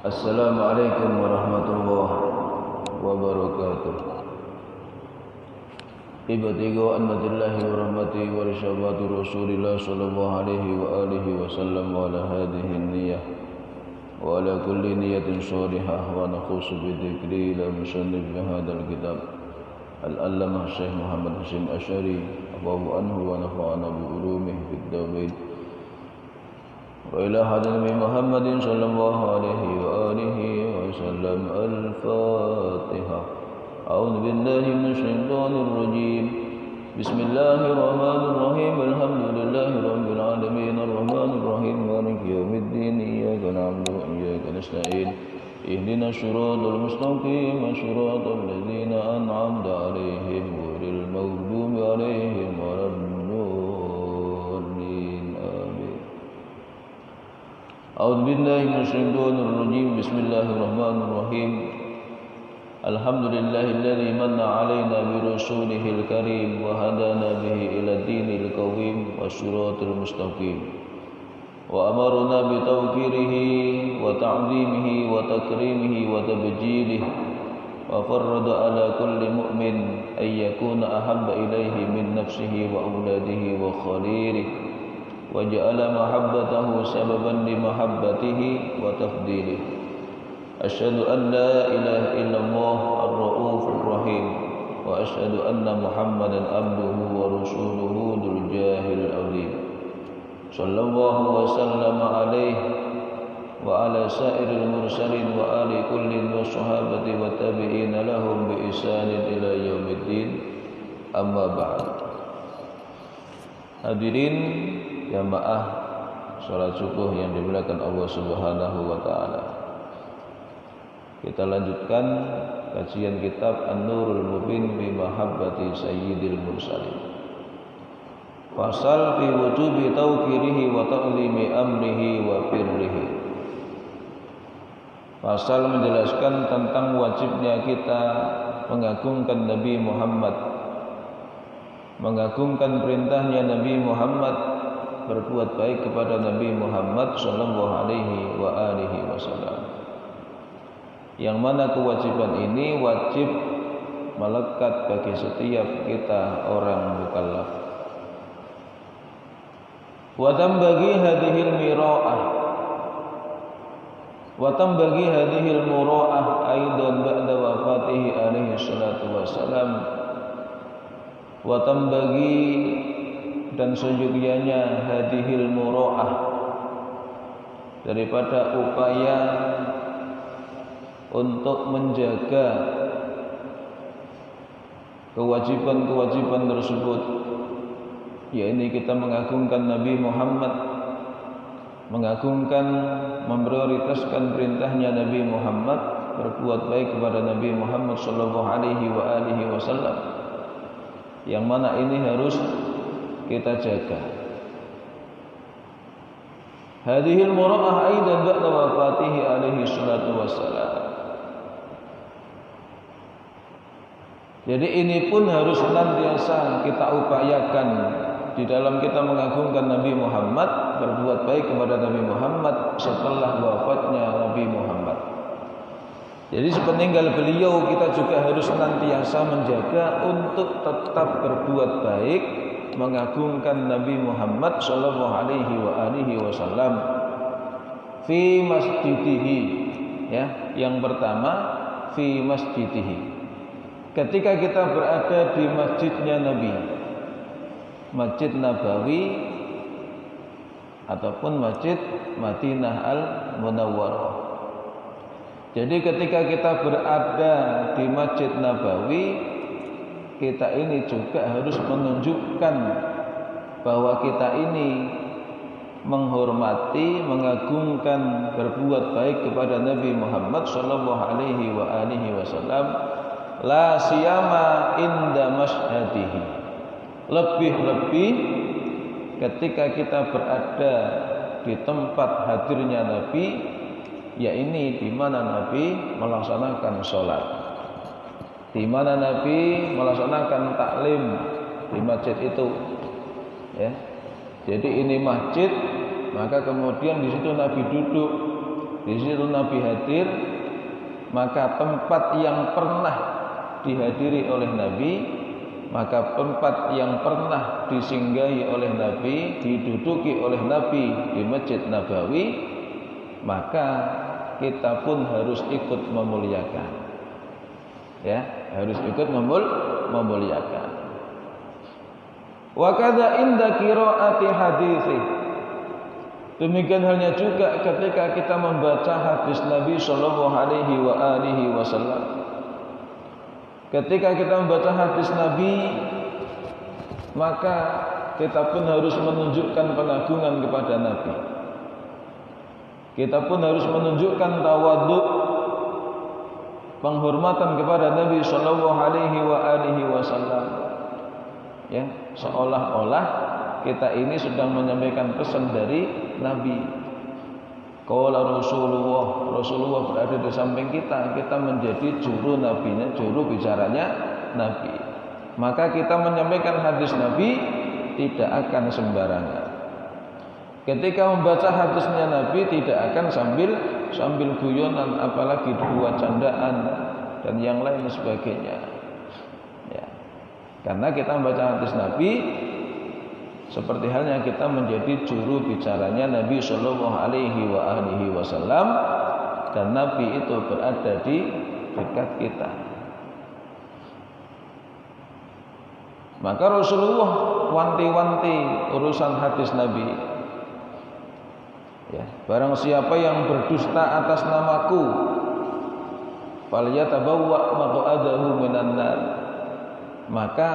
Assalamualaikum warahmatullahi wabarakatuh. Ibtigo anmatillahi wa rahmati wa risyabati Rasulillah sallallahu alaihi wa alihi wa sallam wa ala hadhihi niyyah wa ala kulli niyatin shalihah wa nakhusu bi dhikri ila musannif hadzal kitab al-allamah Syekh Muhammad Hasyim Asy'ari Allahu anhu wa nafa'ana bi ulumihi fid darain. وإلى حضرة محمد صلى الله عليه وآله وسلم الفاتحة. أعوذ بالله من الشيطان الرجيم. بسم الله الرحمن الرحيم. الحمد لله رب العالمين الرحمن الرحيم مالك يوم الدين إياك نعبد وإياك نستعين اهدنا الصراط المستقيم صراط الذين أنعمت عليهم غير المغضوب عليهم ولا أعوذ بالله من الشيطان الرجيم. بسم الله الرحمن الرحيم. الحمد لله الذي من علينا برسوله الكريم وهدانا به إلى الدين القويم والصراط المستقيم وأمرنا بتوقيره وتعظيمه وتكريمه وتبجيله وفرض على كل مؤمن أن يكون أحب إليه من نفسه وأولاده وخليله وجعل محبته سببا لمحبته وتفضيله. أشهد أن لا إله إلا الله الرؤوف الرحيم وأشهد أن محمدا عبده ورسوله ذو الجاه العظيم صلى الله وسلم عليه وعلى سائر المرسلين وآل كل والصحابة والتابعين لهم بإحسان إلى يوم الدين. أما بعد. Hadirin jamaah salat subuh yang dimuliakan Allah Subhanahu wa taala. Kita lanjutkan kajian kitab An-Nurul Mubin bi Mahabbati Sayyidil Mursalin. Fasal fi wujubi tauqirihi wa ta'zimi amrihi wa birrihi. Pasal menjelaskan tentang wajibnya kita mengagungkan Nabi Muhammad, mengagungkan perintahnya Nabi Muhammad, berbuat baik kepada Nabi Muhammad sallallahu alaihi wa alihi wasallam. Yang mana kewajiban ini wajib melekat bagi setiap kita orang mukallaf. Wa tambagi hadhil mira'ah wa tambagi hadhil mura'ah aidan ba'da wafatihi alaihi salatu wassalam. Wa tambagi dan seyogyanya hadhil mura'ah daripada upaya untuk menjaga kewajiban-kewajiban tersebut, yaitu kita mengagungkan Nabi Muhammad, mengagungkan, memprioritaskan perintahnya Nabi Muhammad, berbuat baik kepada Nabi Muhammad sallallahu alaihi wa alihi wasallam, yang mana ini harus kita jaga. Hadhil mura'ah aidan ba'da wafatihi alaihi salatu wassalam. Jadi ini pun harus senantiasa kita upayakan di dalam kita mengagungkan Nabi Muhammad, berbuat baik kepada Nabi Muhammad setelah wafatnya Nabi Muhammad. Jadi sepeninggal beliau kita juga harus senantiasa menjaga untuk tetap berbuat baik, mengagungkan Nabi Muhammad sallallahu alaihi wa alihi wasallam fi masjidihi, ya. Yang pertama fi masjidihi. Ketika kita berada di masjidnya Nabi, Masjid Nabawi ataupun Masjid Madinah Al-Munawwarah. Jadi ketika kita berada di Masjid Nabawi, kita ini juga harus menunjukkan bahwa kita ini menghormati, mengagungkan, berbuat baik kepada Nabi Muhammad sallallahu alaihi wa alihi wasallam, la siyama inda masyhadihi. Lebih-lebih ketika kita berada di tempat hadirnya Nabi, ya ini di mana Nabi melaksanakan sholat, di mana Nabi melaksanakan taklim di masjid itu, ya. Jadi ini masjid, maka kemudian di situ Nabi duduk, di situ Nabi hadir, maka tempat yang pernah dihadiri oleh Nabi, maka tempat yang pernah disinggahi oleh Nabi, diduduki oleh Nabi di Masjid Nabawi, maka kita pun harus ikut memuliakan. Ya, harus ikut memuliakan. Wa kadza inda qiraati haditsi. Demikian halnya juga ketika kita membaca hadis Nabi sallallahu alaihi wasallam. Ketika kita membaca hadis Nabi, maka kita pun harus menunjukkan pengagungan kepada Nabi. Kita pun harus menunjukkan tawadhu, penghormatan kepada Nabi sallallahu alaihi wasallam. Ya, seolah-olah kita ini sedang menyampaikan pesan dari Nabi. Qala Rasulullah berada di samping kita menjadi juru nabinya, juru bicaranya Nabi. Maka kita menyampaikan hadis Nabi tidak akan sembarangan. Ketika membaca hadisnya Nabi tidak akan sambil guyonan, apalagi buat candaan dan yang lain sebagainya. Ya. Karena kita membaca hadis Nabi seperti halnya kita menjadi juru bicaranya Nabi sallallahu alaihi wasallam, dan Nabi itu berada di dekat kita. Maka Rasulullah wanti-wanti urusan hadis Nabi. Ya, barang siapa yang berdusta atas namaku, falyatabawwa maq'adahu minan nar, maka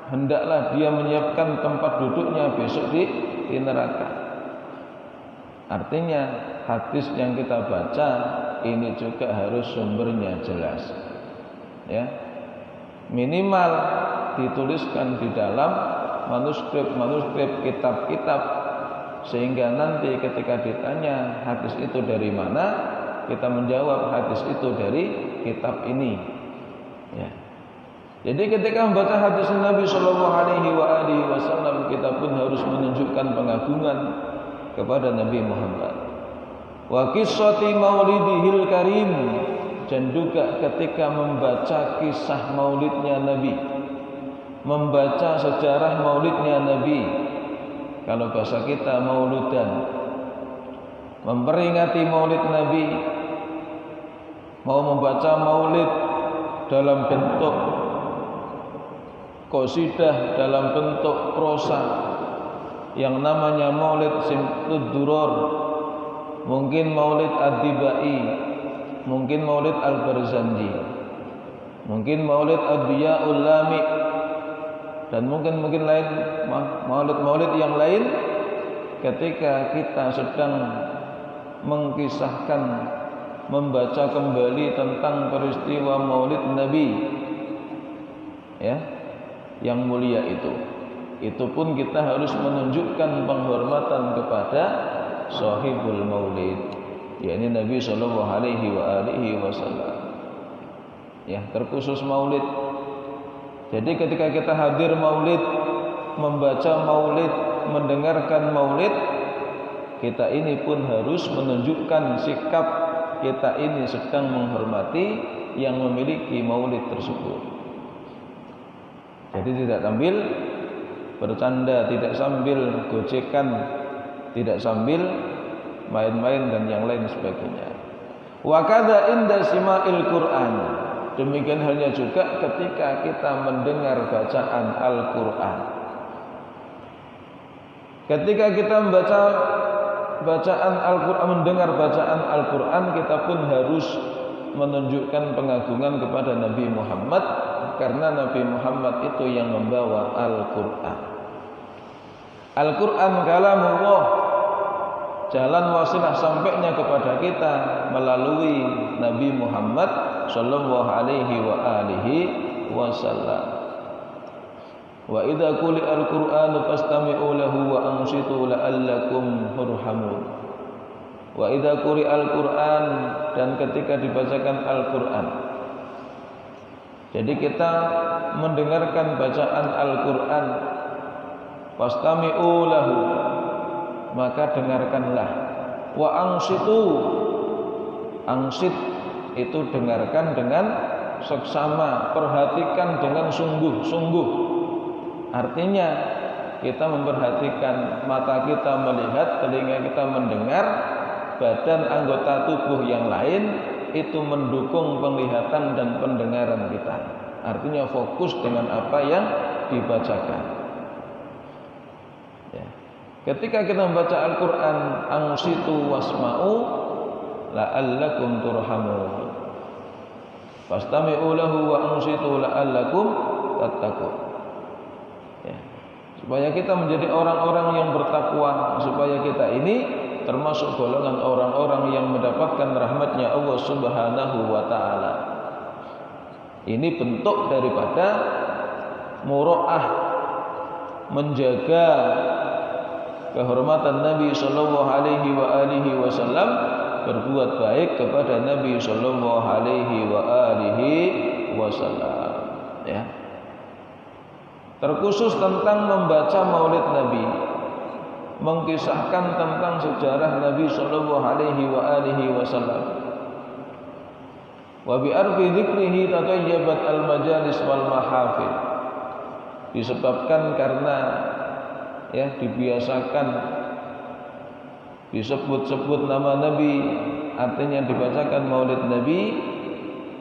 hendaklah dia menyiapkan tempat duduknya besok di neraka. Artinya hadis yang kita baca ini juga harus sumbernya jelas. Ya. Minimal dituliskan di dalam manuskrip kitab-kitab, sehingga nanti ketika ditanya hadis itu dari mana, kita menjawab hadis itu dari kitab ini. Ya. Jadi ketika membaca hadis Nabi sallallahu alaihi wasallam, kita pun harus menunjukkan pengagungan kepada Nabi Muhammad. Wa qissati maulidihil karim, dan juga ketika membaca kisah maulidnya Nabi, membaca sejarah maulidnya Nabi. Kalau bahasa kita mauludan, memperingati maulid Nabi, mau membaca maulid dalam bentuk qasidah, dalam bentuk prosa yang namanya maulid Simtud Duror, mungkin maulid Ad-Dibai, mungkin maulid Al-Barzanji, mungkin maulid Ad-Diyaul Lami, dan mungkin lain maulid yang lain. Ketika kita sedang mengkisahkan, membaca kembali tentang peristiwa maulid Nabi, ya, yang mulia itu pun kita harus menunjukkan penghormatan kepada sahibul maulid, yakni Nabi sallallahu alaihi wasallam. Ya, terkhusus maulid. Jadi ketika kita hadir maulid, membaca maulid, mendengarkan maulid, kita ini pun harus menunjukkan sikap kita ini sedang menghormati yang memiliki maulid tersebut. Jadi tidak sambil bercanda, tidak sambil gojekan, tidak sambil main-main dan yang lain sebagainya. Wa kadza inda sima'il Qur'an. Demikian halnya juga ketika kita mendengar bacaan Al-Qur'an. Ketika kita membaca bacaan Al-Qur'an, mendengar bacaan Al-Qur'an, kita pun harus menunjukkan pengagungan kepada Nabi Muhammad, karena Nabi Muhammad itu yang membawa Al-Qur'an. Al-Qur'an kalamullah, jalan wasilah sampainya kepada kita melalui Nabi Muhammad sallallahu alaihi wasallam. Wa idza quri'al Qur'anu fastami'u lahu wa ansitu la'allakum turhamun. Wa idza quri'al Qur'an, dan ketika dibacakan Al-Qur'an. Jadi kita mendengarkan bacaan Al-Qur'an, fastami'u lahu, maka dengarkanlah. Wa ansitu, Angsit itu dengarkan dengan seksama, perhatikan dengan sungguh-sungguh. Artinya kita memperhatikan, mata kita melihat, telinga kita mendengar, badan anggota tubuh yang lain itu mendukung penglihatan dan pendengaran kita. Artinya fokus dengan apa yang dibacakan. Ya. Ketika kita membaca Al-Quran, angsitu wasma'u la'allakum turhamun. Fastami'u lahu wa ansitu la'allakum tattaqun. Ya. Supaya kita menjadi orang-orang yang bertakwa, supaya kita ini termasuk golongan orang-orang yang mendapatkan rahmatnya Allah Subhanahu wa ta'ala. Ini bentuk daripada mura'ah, menjaga kehormatan Nabi sallallahu alaihi wasallam, berbuat baik kepada Nabi sallallahu alaihi wasallam, ya. Terkhusus tentang membaca Maulid Nabi, mengkisahkan tentang sejarah Nabi sallallahu alaihi wasallam. Wa bi arfi dzikrihi tatayyabat al-majalis wal mahafil. Disebabkan karena ya dibiasakan disebut-sebut nama Nabi, artinya dibacakan Maulid Nabi,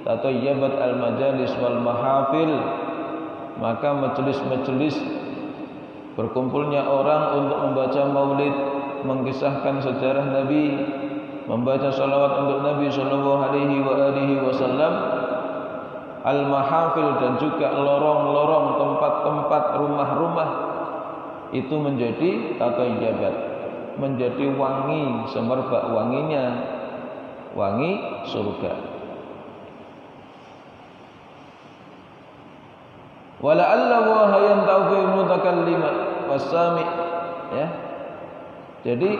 tatayyabat al-majalis wal mahafil, maka majelis-majelis berkumpulnya orang untuk membaca Maulid, mengkisahkan sejarah Nabi, membaca salawat untuk Nabi sallallahu alaihi wasallam, al-mahafil, dan juga lorong-lorong, tempat-tempat, rumah-rumah itu menjadi tatayyabat, menjadi wangi, semerbak wanginya, wangi surga. Wala'alla wa hayantau fi mutakallima was-sami', ya. Jadi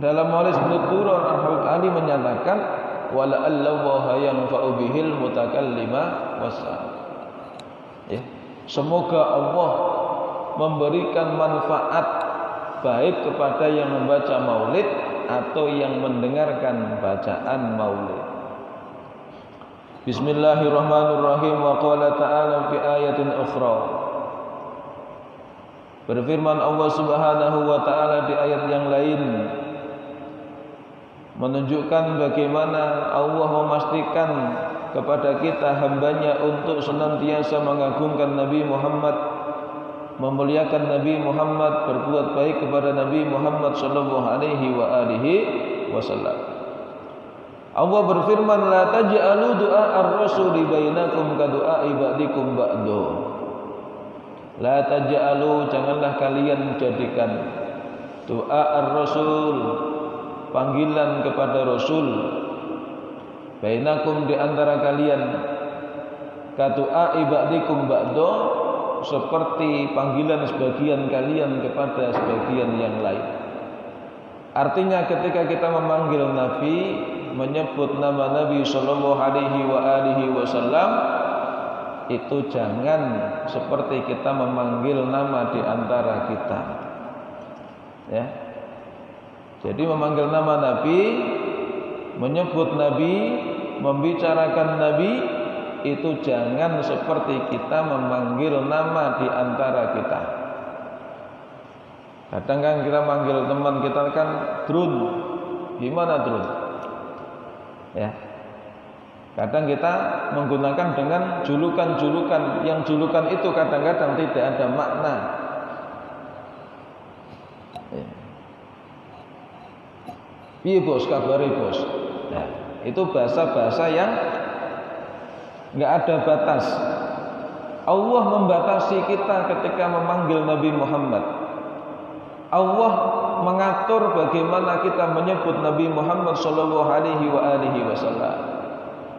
dalam Maulid Durrah Al-Habib Ali menyatakan wala'alla wa hayanfa'u bihil mutakallima was-sami'. Ya. Semoga Allah memberikan manfaat baik kepada yang membaca Maulid atau yang mendengarkan bacaan Maulid. Bismillahirrahmanirrahim. Wa qala ta'ala fi ayatin ukhra. Berfirman Allah Subhanahu wa ta'ala di ayat yang lain, menunjukkan bagaimana Allah memastikan kepada kita hambanya untuk senantiasa mengagungkan Nabi Muhammad, memuliakan Nabi Muhammad, berbuat baik kepada Nabi Muhammad sallallahu alaihi wasallam. Allah berfirman, la taj'alu du'a ar-rasuli bainakum ka du'a'i ba'dikum ba'du. La taj'alu, janganlah kalian jadikan doa ar-rasul, panggilan kepada Rasul, bainakum, di antara kalian, ka du'a'i ba'dikum ba'du, seperti panggilan sebagian kalian kepada sebagian yang lain. Artinya ketika kita memanggil Nabi, menyebut nama Nabi sallallahu alaihi wasallam, itu jangan seperti kita memanggil nama di antara kita. Ya. Jadi memanggil nama Nabi, menyebut Nabi, membicarakan Nabi, itu jangan seperti kita memanggil nama di antara kita. Kadang kan kita manggil teman kita kan Drun. Gimana Drun? Ya. Kadang kita menggunakan dengan julukan-julukan, yang julukan itu kadang-kadang tidak ada makna. Ya. Piye bos, kabari bos. Nah, itu bahasa-bahasa yang enggak ada batas. Allah membatasi kita ketika memanggil Nabi Muhammad. Allah mengatur bagaimana kita menyebut Nabi Muhammad sallallahu alaihi wasallam.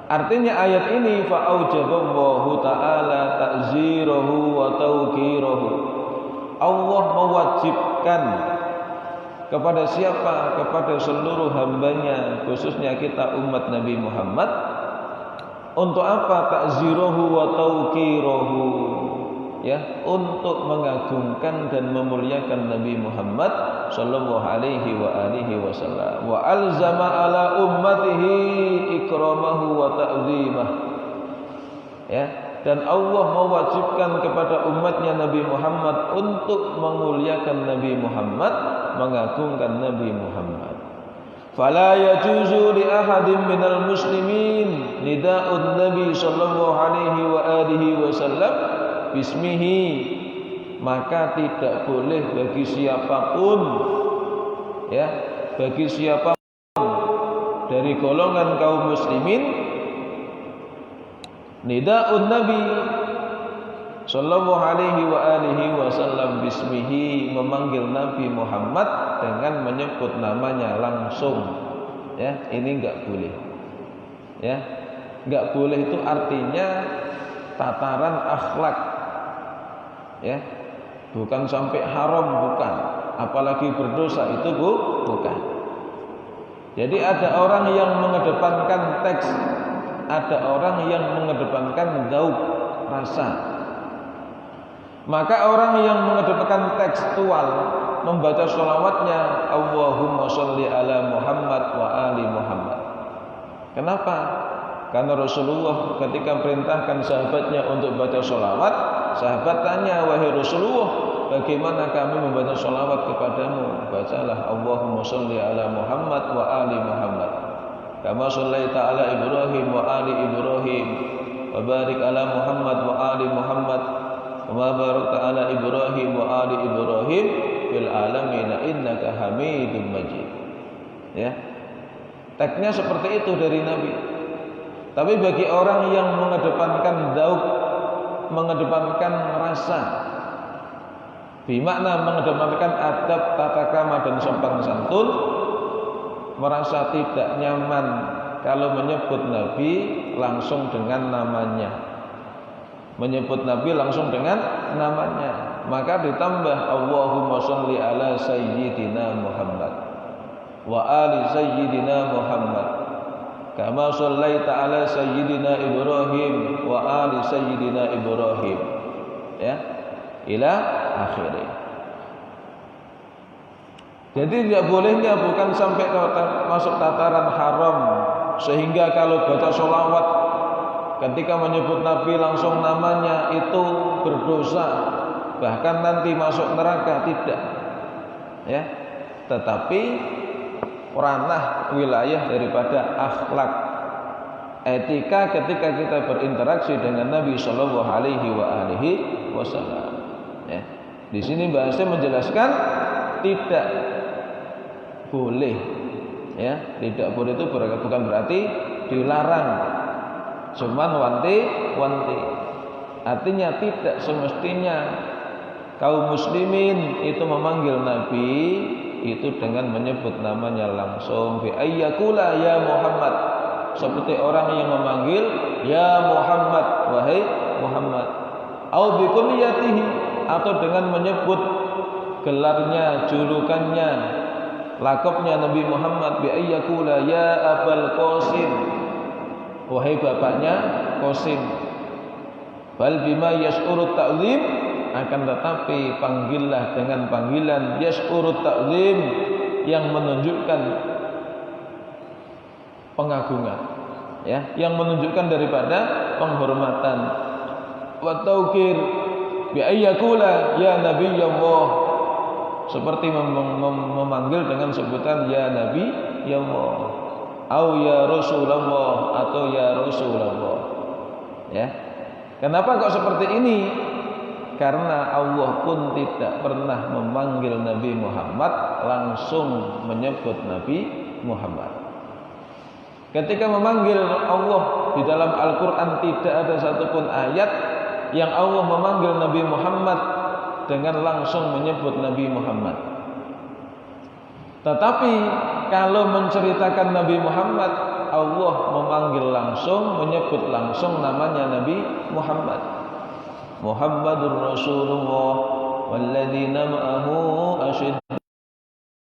Artinya ayat ini fa'aujaballahu ta'ala ta'zirahu wa tawqirahu. Allah mewajibkan kepada siapa? Kepada seluruh hambanya, khususnya kita umat Nabi Muhammad. Untuk apa? Ta'zirahu wa tawqirahu. ya, untuk mengagungkan dan memuliakan Nabi Muhammad sallallahu alaihi wasallam. Wa alzama ala ummatihi ikramahu wa ta'zimah. Ya, dan Allah mewajibkan kepada umatnya Nabi Muhammad untuk memuliakan Nabi Muhammad, mengagungkan Nabi Muhammad. Fala yajuzu li ahadin minal muslimin nida'un Nabi sallallahu alaihi wasallam bismihi, maka tidak boleh bagi siapapun, ya, bagi siapapun dari golongan kaum muslimin nida'un Nabi sallallahu alaihi wasallam bismihi, memanggil Nabi Muhammad dengan menyebut namanya langsung. Ya, ini enggak boleh. Ya, enggak boleh itu artinya tataran akhlak. Ya, bukan sampai haram, bukan. Apalagi berdosa, itu bukan. Jadi ada orang yang mengedepankan teks, ada orang yang mengedepankan zauq, rasa. Maka orang yang mengedepankan tekstual, membaca sholawatnya Allahumma sholli ala Muhammad wa ali Muhammad. Kenapa? Karena Rasulullah ketika perintahkan sahabatnya untuk baca sholawat, sahabat tanya, wahai Rasulullah, bagaimana kami membaca sholawat kepadamu? Bacalah Allahumma sholli ala Muhammad wa ali Muhammad, kama shollaita ala Ibrahim wa ali Ibrahim, wa barik ala Muhammad wa ali Muhammad, wa barakta ala Ibrahim wa ali Ibrahim fil alamin innaka Hamidum Majid. Ya. Teksnya seperti itu dari Nabi. Tapi bagi orang yang mengedepankan zauq, mengedepankan rasa, bermakna mengedepankan adab, tata krama dan sopan santun, merasa tidak nyaman kalau menyebut Nabi langsung dengan namanya. Menyebut Nabi langsung dengan namanya, maka ditambah Allahumma sholli ala sayyidina Muhammad wa ali sayyidina Muhammad, kama shollaita ala sayyidina Ibrahim wa ali sayyidina Ibrahim, ya, ila akhirih. Jadi tidak bolehnya bukan sampai masuk tataran haram, sehingga kalau baca sholawat ketika menyebut Nabi langsung namanya itu berdosa, bahkan nanti masuk neraka, tidak. Ya, tetapi ranah wilayah daripada akhlak, etika ketika kita berinteraksi dengan Nabi Shallallahu Alaihi Wasallam. Ya, di sini bahasanya menjelaskan tidak boleh. Ya, tidak boleh itu bukan berarti dilarang. Cuman wanti. Artinya tidak semestinya kaum muslimin itu memanggil Nabi itu dengan menyebut namanya langsung, bi ayyakula ya Muhammad, seperti orang yang memanggil ya Muhammad, wahai Muhammad, au bi kunyatihi, atau dengan menyebut gelarnya, julukannya, lakabnya Nabi Muhammad, bi ayyakula ya Abul Qasim, wahai bapaknya Qasim. Bal bima yas'urut ta'zim, akan tetapi panggillah dengan panggilan yas'urut ta'zim, yang menunjukkan pengagungan, ya, yang menunjukkan daripada penghormatan. Wa tauqir bi ayyakula ya Nabiyullah, seperti memanggil dengan sebutan ya Nabi ya Allah, au ya Rasulullah, atau ya Rasulullah. Ya. Kenapa kok seperti ini? Karena Allah pun tidak pernah memanggil Nabi Muhammad langsung menyebut Nabi Muhammad. Ketika memanggil Allah di dalam Al-Quran tidak ada satupun ayat yang Allah memanggil Nabi Muhammad dengan langsung menyebut Nabi Muhammad. Tetapi kalau menceritakan Nabi Muhammad, Allah memanggil langsung, menyebut langsung namanya Nabi Muhammad. Muhammadur Rasulullah walladzina ma'ahu asyiddaa'u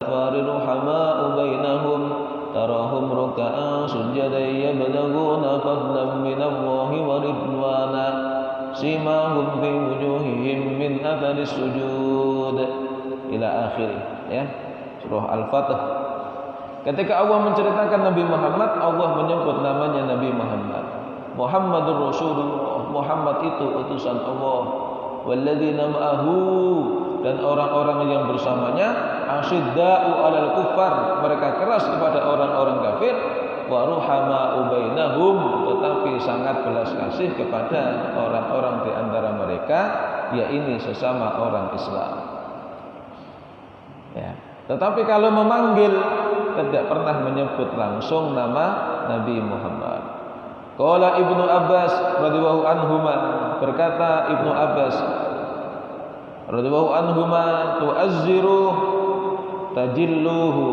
'alal ruhama'u bainahum tarahum ruk'an sujadan yabtaghuna fadlan minallahi wa ridwana. simahum fi wujuhihim min atharis sujud ila akhir, ya. Surah Al-Fatih. Ketika Allah menceritakan Nabi Muhammad, Allah menyebut namanya Nabi Muhammad. Muhammadur Rasulullah, Muhammad itu utusan Allah. Walladzina ma'ahu, dan orang-orang yang bersamanya, asyidda'u 'alal kuffar, mereka keras kepada orang-orang kafir, wa ruhama'u bainahum, tetapi sangat belas kasih kepada orang-orang di antara mereka, yaitu sesama orang Islam. Ya. Tetapi kalau memanggil tidak pernah menyebut langsung nama Nabi Muhammad. Qala Ibnu Abbas radhiyallahu anhuma, berkata Ibnu Abbas radhiyallahu anhuma, tu'azziru tajilluhu.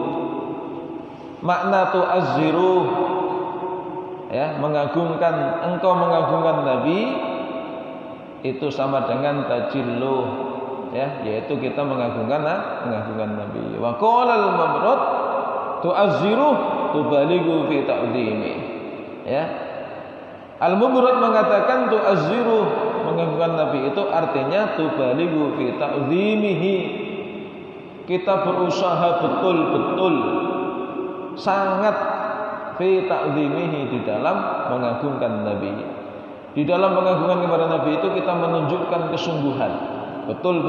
Makna tu'azziru, ya, mengagungkan, engkau mengagungkan Nabi itu sama dengan tajilluh, ya, yaitu kita mengagungkan Nabi. Wa qala al-Mabrud tu'azziru tubalighu fi ta'dhimi, ya. Al-Mubrad mengatakan tu'azziru, mengagungkan Nabi itu artinya tubalighu fi ta'dhimihi, kita berusaha betul-betul sangat fi ta'dhimihi, di dalam mengagungkan Nabi. Di dalam mengagungkan kepada Nabi itu kita menunjukkan kesungguhan, betul.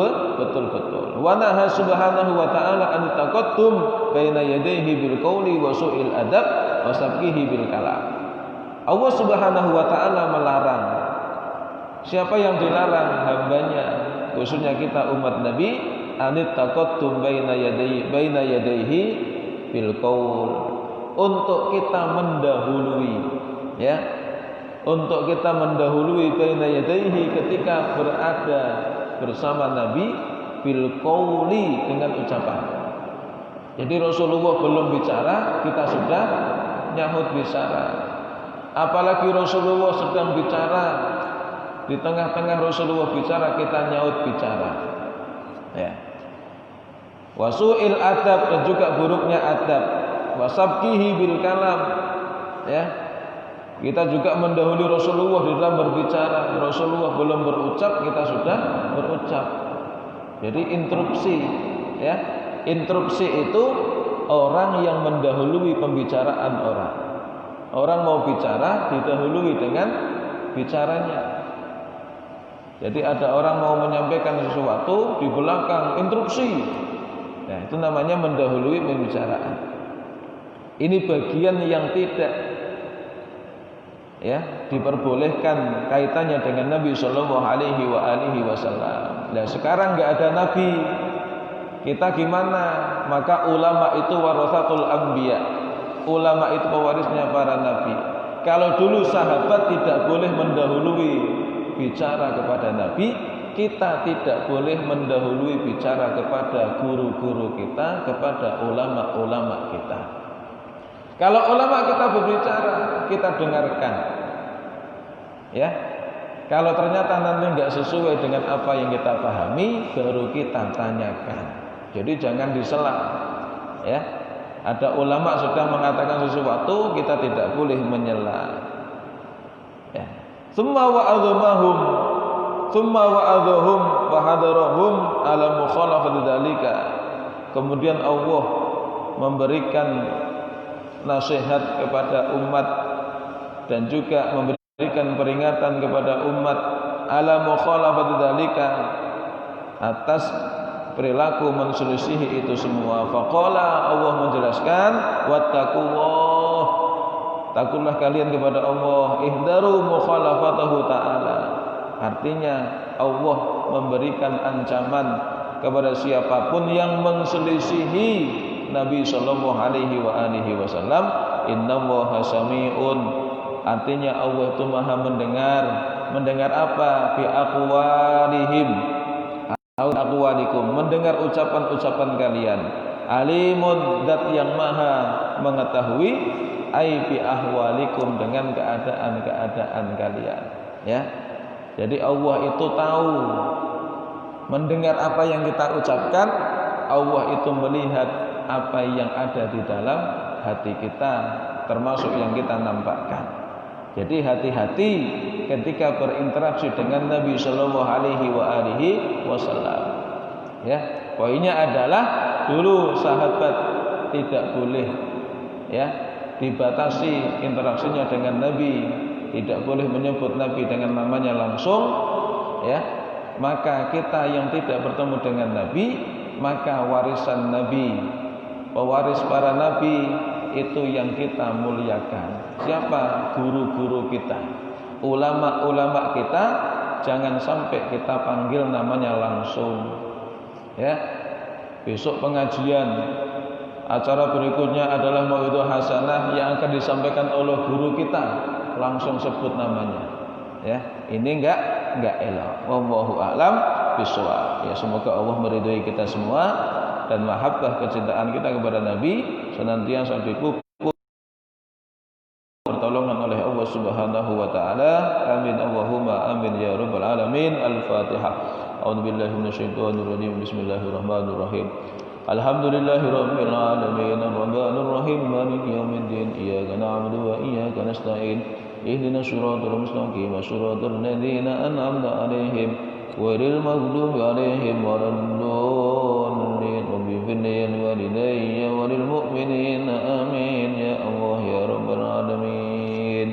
Wa naha subhanahu wa ta'ala an taqaddum baina yadayhi bil qawli wa su'il adab wa sabqihi bil kalam. Allah Subhanahu wa ta'ala melarang. Siapa yang dilarang? Hambanya, khususnya kita umat Nabi, anit taqaddum baina yadayhi bil qaul, untuk kita mendahului, ya, untuk kita mendahului baina yadayhi, ketika berada bersama Nabi, bil qauli, dengan ucapan. Jadi Rasulullah belum bicara, kita sudah nyahut bicara. Apalagi Rasulullah sedang bicara, di tengah-tengah Rasulullah bicara, kita nyaut bicara, ya. Wasu'il adab, dan juga buruknya adab. Wasabkihi bil kalam, ya. Kita juga mendahului Rasulullah di dalam berbicara. Rasulullah belum berucap, kita sudah berucap. Jadi interupsi, ya. Interupsi itu orang yang mendahului pembicaraan orang. Orang mau bicara didahului dengan bicaranya. Jadi ada orang mau menyampaikan sesuatu, di belakang interupsi. Nah, itu namanya mendahului pembicaraan. Ini bagian yang tidak, ya, diperbolehkan kaitannya dengan Nabi Shallallahu Alaihi Wasallam. Nah, sekarang nggak ada Nabi, kita gimana? Maka ulama itu warasatul anbiya. Ulama itu pewarisnya para nabi. Kalau dulu sahabat tidak boleh mendahului bicara kepada nabi, kita tidak boleh mendahului bicara kepada guru-guru kita, kepada ulama-ulama kita. Kalau ulama kita berbicara, kita dengarkan, ya. Kalau ternyata nanti nggak sesuai dengan apa yang kita pahami, baru kita tanyakan. Jadi jangan disela, ya. Ada ulama sedang mengatakan sesuatu, kita tidak boleh menyela. Ya. Tsumma wa'adhahum wa hadarahum ala mukhalafati dzalika. Kemudian Allah memberikan nasihat kepada umat dan juga memberikan peringatan kepada umat ala mukhalafati dzalika, atas perilaku menselisihi itu semua. Faqala, Allah menjelaskan, wattaqullah, takutlah kalian kepada Allah, ihdaru mukhalafatahu ta'ala. Artinya Allah memberikan ancaman kepada siapapun yang menselisihi Nabi sallallahu alaihi wasallam. Innallaha sami'un, artinya Allah itu Maha mendengar. Mendengar apa? Bi aqwalihim, aqwalikum, mendengar ucapan-ucapan kalian. Alimun, zat yang maha mengetahui, ai bi ahwalikum, dengan keadaan-keadaan kalian, ya. Jadi Allah itu tahu, mendengar apa yang kita ucapkan. Allah itu melihat apa yang ada di dalam hati kita, termasuk yang kita nampakkan. Jadi hati-hati ketika berinteraksi dengan Nabi Shallallahu Alaihi Wasallam. Ya, poinnya adalah dulu sahabat tidak boleh ya dibatasi interaksinya dengan Nabi, tidak boleh menyebut Nabi dengan namanya langsung. Ya, maka kita yang tidak bertemu dengan Nabi, maka warisan Nabi, pewaris para Nabi itu yang kita muliakan. Siapa? Guru-guru kita, ulama-ulama kita, jangan sampai kita panggil namanya langsung. Ya, besok pengajian, acara berikutnya adalah mauidhah hasanah yang akan disampaikan oleh guru kita, langsung sebut namanya. Ya, ini enggak elok. Wallahu a'lam bishawab. Ya, semoga Allah meridhai kita semua dan mahabbah kecintaan kita kepada Nabi senantiasa dipupuk pertolongan oleh Allah Subhanahu wa taala. Amin Allahumma amin ya rabbal alamin. Al-Fatihah. A'udzubillahi minasyaitonir rajim. Bismillahirrahmanirrahim. Alhamdulillahirabbil alamin arrahmanir rahim maliki yaumiddin iyyaka na'budu wa iyyaka nasta'in ihdinas siratal mustaqim siratal ladzina an'amta 'alaihim ghairil maghdubi 'alaihim waladdallin rabbil walidayya walil mu'minina amin ya Allah ya rabbal alamin.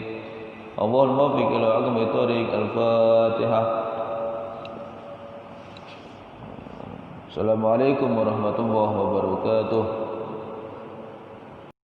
Allahumma fiq ila aqmi tariq al-Fatihah. Assalamualaikum warahmatullahi wabarakatuh.